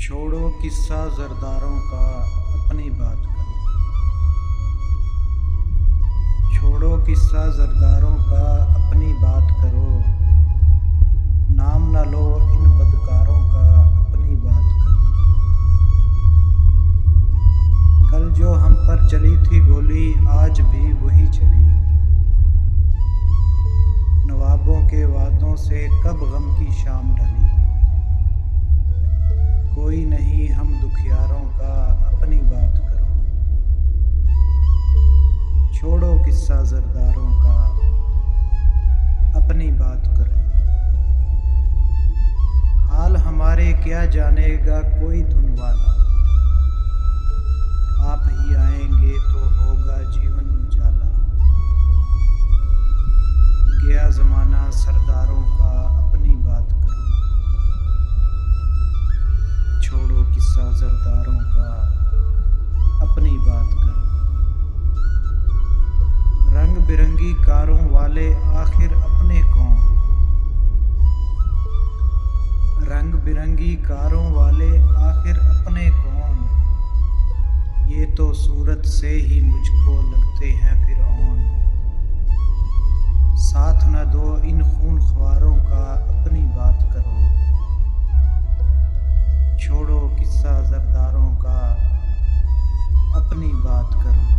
छोड़ो किस्सा जरदारों का, अपनी बात करो। छोड़ो किस्सा जरदारों का, अपनी बात करो। नाम न लो इन बदकारों का, अपनी बात करो। कल जो हम पर चली थी गोली, आज भी वही चली। नवाबों के वादों से कब गम की शाम ढली। कोई नहीं हम दुखियारों का, अपनी बात करो। छोड़ो किस्सा जरदारों का, अपनी बात करो। हाल हमारे क्या जानेगा कोई धुन वाला। आप ही आएंगे तो होगा जीवन उजाला। गया जमाना सरदारों का, अपनी बात करो। छोड़ो किस्सा जरदारों का, अपनी बात करो। रंग बिरंगी कारों वाले आखिर अपने कौन। रंग बिरंगी कारों वाले आखिर अपने कौन। ये तो सूरत से ही मुझको लगते हैं फिरौन। साथ न दो इन खून ख्वारों का, अपनी बात करो। छोड़ो किस्सा जरदारों का, अपनी बात करो।